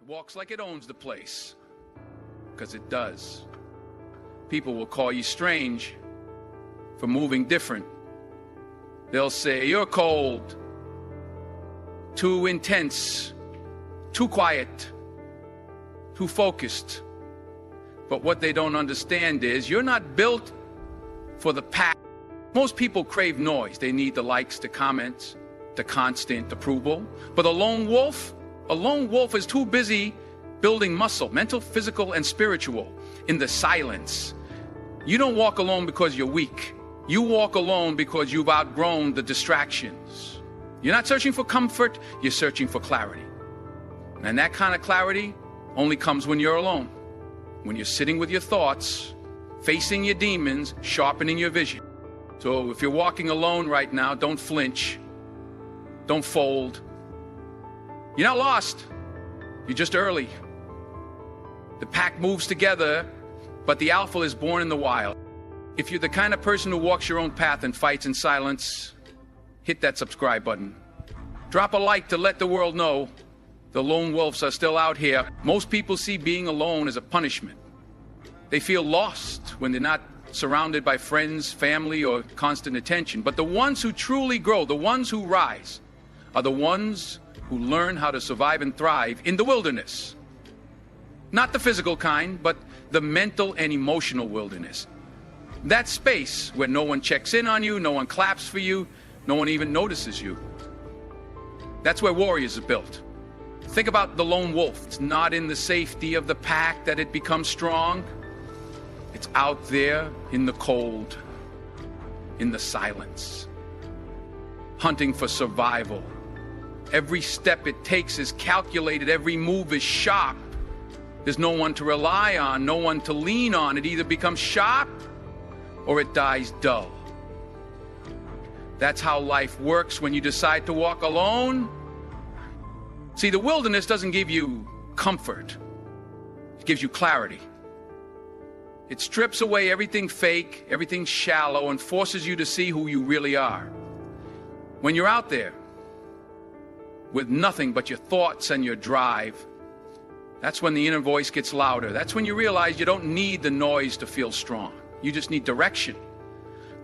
walks like it owns the place, because it does. People will call you strange for moving different. They'll say, you're cold, too intense, too quiet, too focused. But what they don't understand is you're not built for the pack. Most people crave noise. They need the likes, the comments, the constant approval. But a lone wolf is too busy building muscle, mental, physical, and spiritual, in the silence. You don't walk alone because you're weak. You walk alone because you've outgrown the distractions. You're not searching for comfort, you're searching for clarity. And that kind of clarity only comes when you're alone. When you're sitting with your thoughts, facing your demons, sharpening your vision. So if you're walking alone right now, don't flinch. Don't fold. You're not lost. You're just early. The pack moves together, but the alpha is born in the wild. If you're the kind of person who walks your own path and fights in silence, hit that subscribe button. Drop a like to let the world know the lone wolves are still out here. Most people see being alone as a punishment. They feel lost when they're not surrounded by friends, family, or constant attention. But the ones who truly grow, the ones who rise, are the ones who learn how to survive and thrive in the wilderness. Not the physical kind, but the mental and emotional wilderness. That space where no one checks in on you, no one claps for you, no one even notices you. That's where warriors are built. Think about the lone wolf. It's not in the safety of the pack that it becomes strong. It's out there in the cold, in the silence, hunting for survival. Every step it takes is calculated. Every move is sharp. There's no one to rely on, no one to lean on. It either becomes sharp or it dies dull. That's how life works when you decide to walk alone. See, the wilderness doesn't give you comfort. It gives you clarity. It strips away everything fake, everything shallow, and forces you to see who you really are. When you're out there with nothing but your thoughts and your drive, that's when the inner voice gets louder. That's when you realize you don't need the noise to feel strong. You just need direction.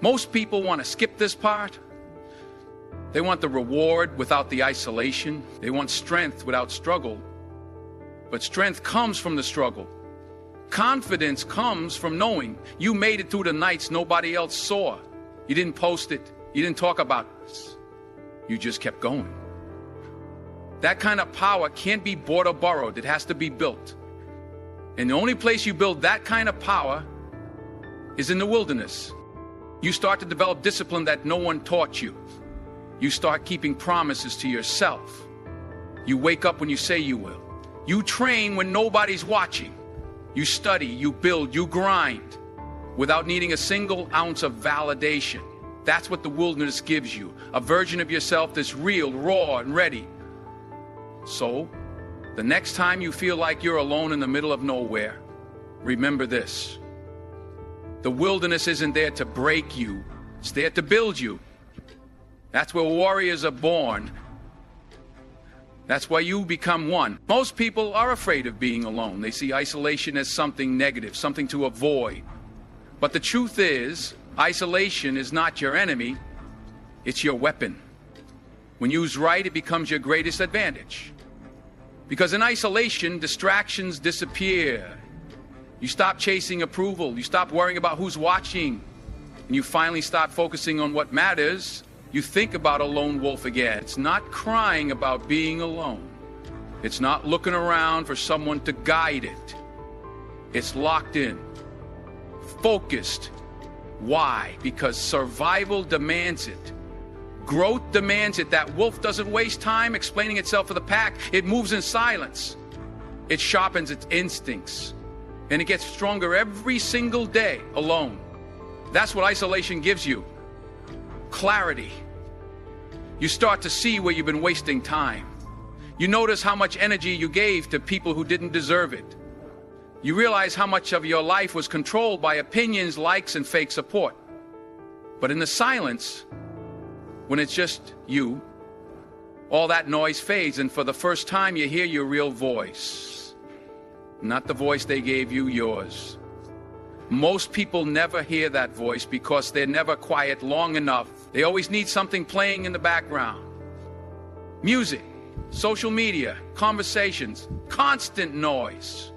Most people want to skip this part. They want the reward without the isolation. They want strength without struggle. But strength comes from the struggle. Confidence comes from knowing you made it through the nights nobody else saw. You didn't post it. You didn't talk about it. You just kept going. That kind of power can't be bought or borrowed. It has to be built. And the only place you build that kind of power is in the wilderness. You start to develop discipline that no one taught you. You start keeping promises to yourself. You wake up when you say you will. You train when nobody's watching. You study, you build, you grind without needing a single ounce of validation. That's what the wilderness gives you, a version of yourself that's real, raw, and ready. So, the next time you feel like you're alone in the middle of nowhere, remember this. The wilderness isn't there to break you. It's there to build you. That's where warriors are born. That's why you become one. Most people are afraid of being alone. They see isolation as something negative, something to avoid. But the truth is, isolation is not your enemy. It's your weapon. When used right, it becomes your greatest advantage. Because in isolation, distractions disappear. You stop chasing approval. You stop worrying about who's watching. And you finally start focusing on what matters. You think about a lone wolf again. It's not crying about being alone. It's not looking around for someone to guide it. It's locked in, focused. Why? Because survival demands it. Growth demands it. That wolf doesn't waste time explaining itself for the pack. It moves in silence. It sharpens its instincts. And it gets stronger every single day alone. That's what isolation gives you. Clarity. You start to see where you've been wasting time. You notice how much energy you gave to people who didn't deserve it. You realize how much of your life was controlled by opinions, likes, and fake support. But in the silence, when it's just you, all that noise fades, and for the first time you hear your real voice. Not the voice they gave you, yours. Most people never hear that voice because they're never quiet long enough. They always need something playing in the background. Music, social media, conversations, constant noise.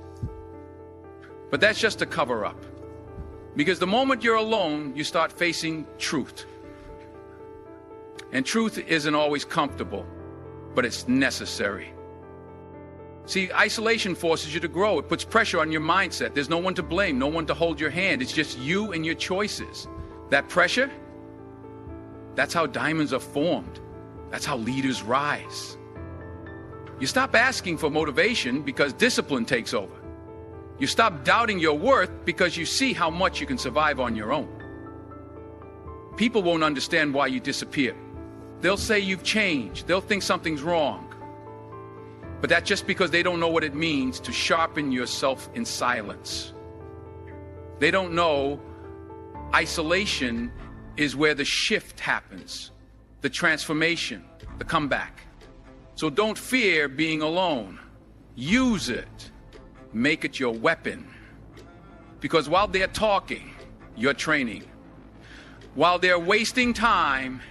But that's just a cover-up. Because the moment you're alone, you start facing truth. And truth isn't always comfortable, but it's necessary. See, isolation forces you to grow. It puts pressure on your mindset. There's no one to blame, no one to hold your hand. It's just you and your choices. That pressure, that's how diamonds are formed. That's how leaders rise. You stop asking for motivation because discipline takes over. You stop doubting your worth because you see how much you can survive on your own. People won't understand why you disappear. They'll say you've changed. They'll think something's wrong. But that's just because they don't know what it means to sharpen yourself in silence. They don't know isolation is where the shift happens, the transformation, the comeback. So don't fear being alone. Use it. Make it your weapon. Because while they're talking, you're training. While they're wasting time,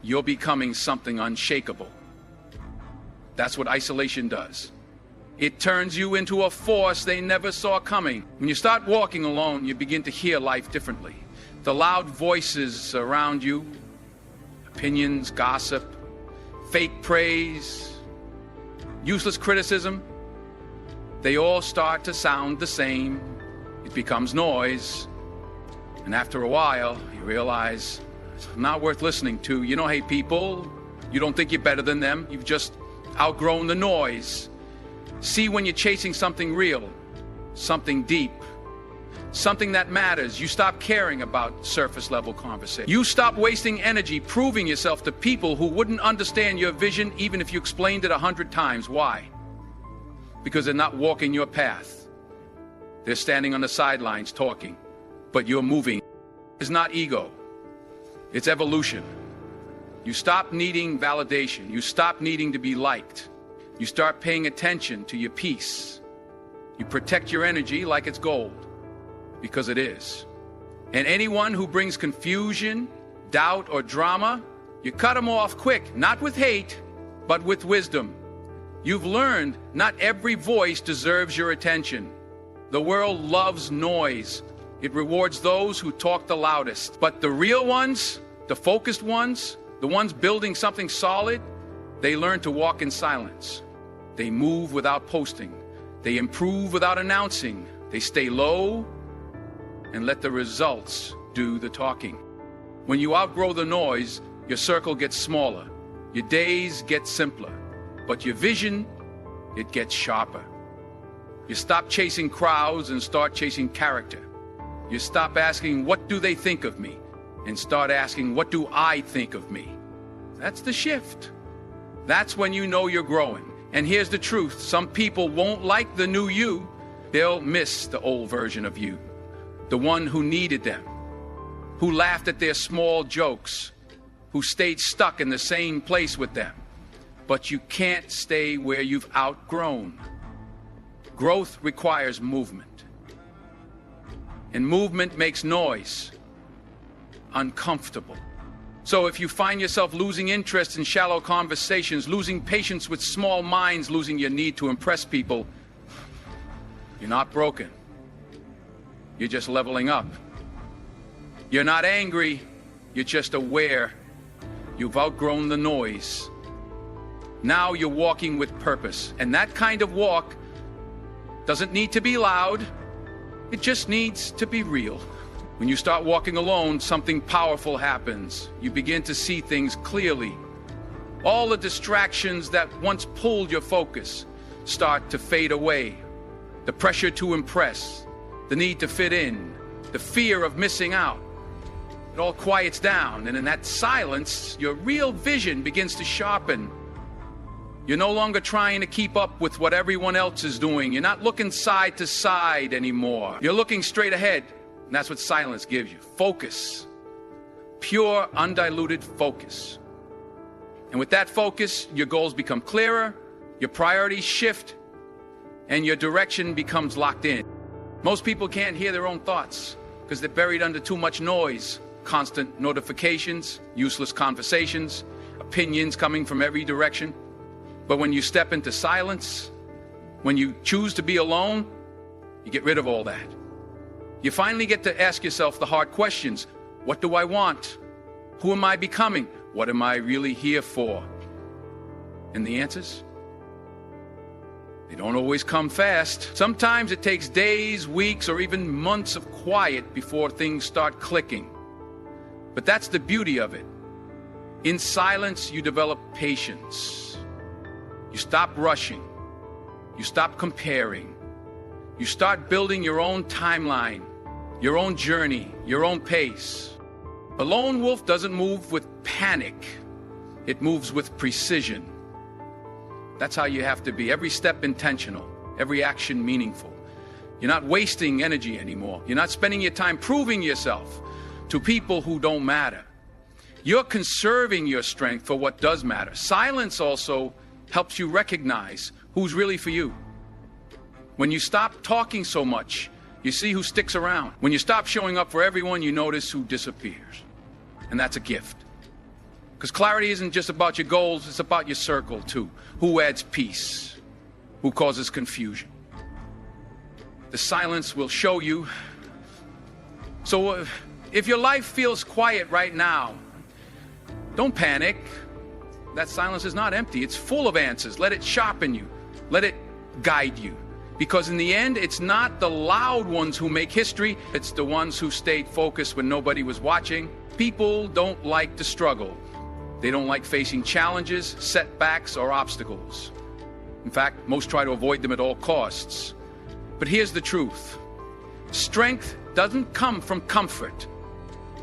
you're becoming something unshakable. That's what isolation does. It turns you into a force they never saw coming. When you start walking alone, you begin to hear life differently. The loud voices around you, opinions, gossip, fake praise, useless criticism, they all start to sound the same. It becomes noise. And after a while, you realize it's not worth listening to. You don't hate people. You don't think you're better than them. You've just outgrown the noise. See when you're chasing something real, something deep, something that matters. You stop caring about surface level conversation. You stop wasting energy proving yourself to people who wouldn't understand your vision even if you explained it 100 times. Why? Because they're not walking your path. They're standing on the sidelines talking, but you're moving. It's not ego. It's evolution. You stop needing validation. You stop needing to be liked. You start paying attention to your peace. You protect your energy like it's gold, because it is. And anyone who brings confusion, doubt, or drama, you cut them off quick, not with hate, but with wisdom. You've learned not every voice deserves your attention. The world loves noise. It rewards those who talk the loudest. But the real ones, the focused ones, the ones building something solid, they learn to walk in silence. They move without posting. They improve without announcing. They stay low and let the results do the talking. When you outgrow the noise, your circle gets smaller. Your days get simpler. But your vision, it gets sharper. You stop chasing crowds and start chasing character. You stop asking, what do they think of me? And start asking, what do I think of me? That's the shift. That's when you know you're growing. And here's the truth. Some people won't like the new you. They'll miss the old version of you. The one who needed them, who laughed at their small jokes, who stayed stuck in the same place with them. But you can't stay where you've outgrown. Growth requires movement. And movement makes noise uncomfortable. So if you find yourself losing interest in shallow conversations, losing patience with small minds, losing your need to impress people, you're not broken. You're just leveling up. You're not angry. You're just aware. You've outgrown the noise. Now you're walking with purpose. And that kind of walk doesn't need to be loud. It just needs to be real. When you start walking alone, something powerful happens. You begin to see things clearly. All the distractions that once pulled your focus start to fade away. The pressure to impress, the need to fit in, the fear of missing out. It all quiets down, and in that silence, your real vision begins to sharpen. You're no longer trying to keep up with what everyone else is doing. You're not looking side to side anymore. You're looking straight ahead. And that's what silence gives you. Focus. Pure, undiluted focus. And with that focus, your goals become clearer, your priorities shift, and your direction becomes locked in. Most people can't hear their own thoughts because they're buried under too much noise, constant notifications, useless conversations, opinions coming from every direction. But when you step into silence, when you choose to be alone, you get rid of all that. You finally get to ask yourself the hard questions. What do I want? Who am I becoming? What am I really here for? And the answers? They don't always come fast. Sometimes it takes days, weeks, or even months of quiet before things start clicking. But that's the beauty of it. In silence, you develop patience. You stop rushing. You stop comparing. You start building your own timeline, your own journey, your own pace. A lone wolf doesn't move with panic. It moves with precision. That's how you have to be. Every step intentional, every action meaningful. You're not wasting energy anymore. You're not spending your time proving yourself to people who don't matter. You're conserving your strength for what does matter. Silence also helps you recognize who's really for you. When you stop talking so much, you see who sticks around. When you stop showing up for everyone, you notice who disappears. And that's a gift. Because clarity isn't just about your goals, it's about your circle too. Who adds peace? Who causes confusion? The silence will show you. So if your life feels quiet right now, don't panic. That silence is not empty. It's full of answers. Let it sharpen you. Let it guide you. Because in the end, it's not the loud ones who make history. It's the ones who stayed focused when nobody was watching. People don't like to struggle. They don't like facing challenges, setbacks, or obstacles. In fact, most try to avoid them at all costs. But here's the truth. Strength doesn't come from comfort.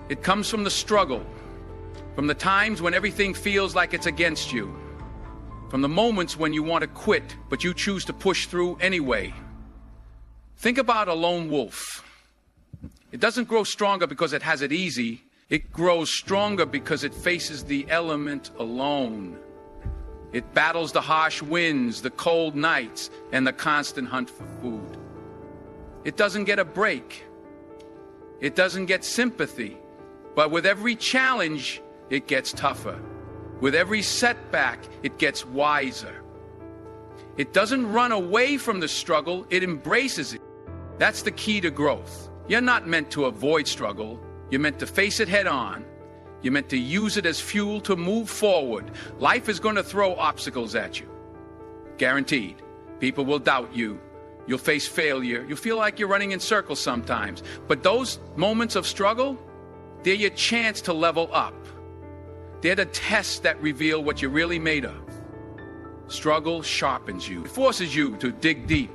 It comes from the struggle, from the times when everything feels like it's against you, from the moments when you want to quit, but you choose to push through anyway. Think about a lone wolf. It doesn't grow stronger because it has it easy. It grows stronger because it faces the element alone. It battles the harsh winds, the cold nights, and the constant hunt for food. It doesn't get a break. It doesn't get sympathy. But with every challenge, it gets tougher. With every setback, it gets wiser. It doesn't run away from the struggle, it embraces it. That's the key to growth. You're not meant to avoid struggle. You're meant to face it head on. You're meant to use it as fuel to move forward. Life is going to throw obstacles at you. Guaranteed. People will doubt you. You'll face failure. You'll feel like you're running in circles sometimes. But those moments of struggle, they're your chance to level up. They're the tests that reveal what you're really made of. Struggle sharpens you. It forces you to dig deep,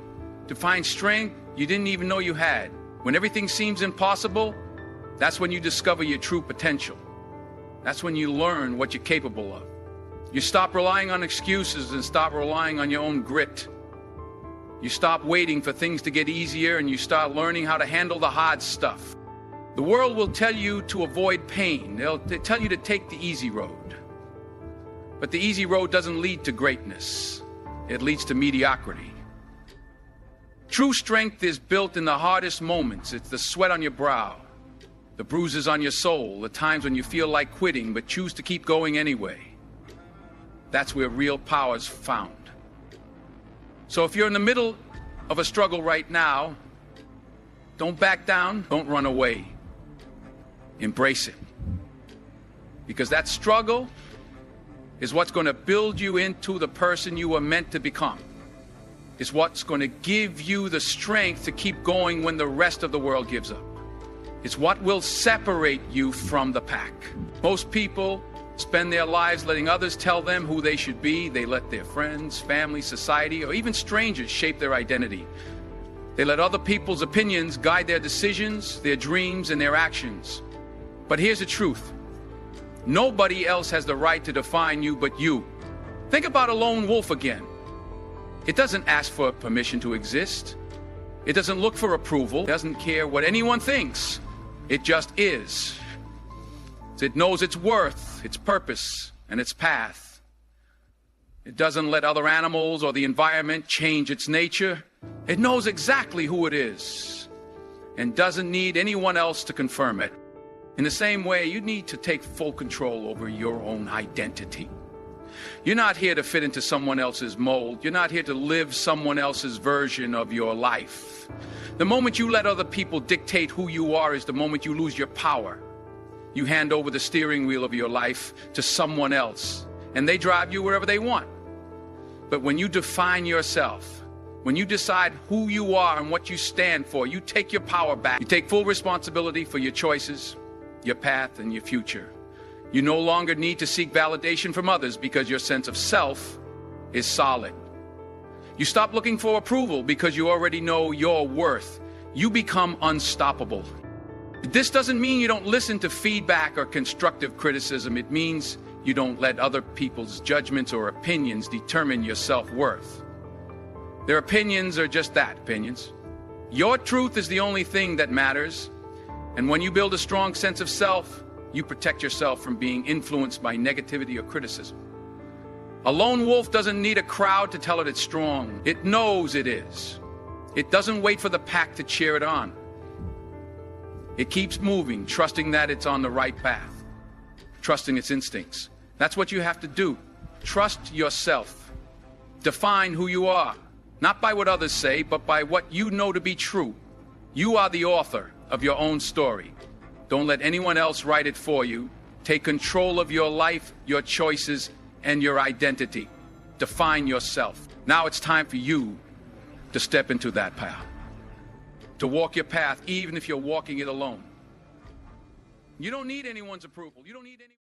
to find strength you didn't even know you had. When everything seems impossible, that's when you discover your true potential. That's when you learn what you're capable of. You stop relying on excuses and stop relying on your own grit. You stop waiting for things to get easier and you start learning how to handle the hard stuff. The world will tell you to avoid pain. They'll tell you to take the easy road. But the easy road doesn't lead to greatness. It leads to mediocrity. True strength is built in the hardest moments. It's the sweat on your brow, the bruises on your soul, the times when you feel like quitting but choose to keep going anyway. That's where real power is found. So if you're in the middle of a struggle right now, don't back down, don't run away. Embrace it. Because that struggle is what's going to build you into the person you were meant to become. It's what's going to give you the strength to keep going when the rest of the world gives up. It's what will separate you from the pack. Most people spend their lives letting others tell them who they should be. They let their friends, family, society, or even strangers shape their identity. They let other people's opinions guide their decisions, their dreams, and their actions. But here's the truth. Nobody else has the right to define you but you. Think about a lone wolf again. It doesn't ask for permission to exist. It doesn't look for approval. It doesn't care what anyone thinks. It just is. It knows its worth, its purpose, and its path. It doesn't let other animals or the environment change its nature. It knows exactly who it is and doesn't need anyone else to confirm it. In the same way, you need to take full control over your own identity. You're not here to fit into someone else's mold. You're not here to live someone else's version of your life. The moment you let other people dictate who you are is the moment you lose your power. You hand over the steering wheel of your life to someone else, and they drive you wherever they want. But when you define yourself, when you decide who you are and what you stand for, you take your power back. You take full responsibility for your choices, your path, and your future. You no longer need to seek validation from others because your sense of self is solid. You stop looking for approval because you already know your worth. You become unstoppable. This doesn't mean you don't listen to feedback or constructive criticism. It means you don't let other people's judgments or opinions determine your self-worth. Their opinions are just that, opinions. Your truth is the only thing that matters. And when you build a strong sense of self, you protect yourself from being influenced by negativity or criticism. A lone wolf doesn't need a crowd to tell it it's strong. It knows it is. It doesn't wait for the pack to cheer it on. It keeps moving, trusting that it's on the right path, trusting its instincts. That's what you have to do. Trust yourself. Define who you are, not by what others say, but by what you know to be true. You are the author of your own story. Don't let anyone else write it for you. Take control of your life, your choices, and your identity. Define yourself. Now it's time for you to step into that path, to walk your path, even if you're walking it alone. You don't need anyone's approval. You don't need any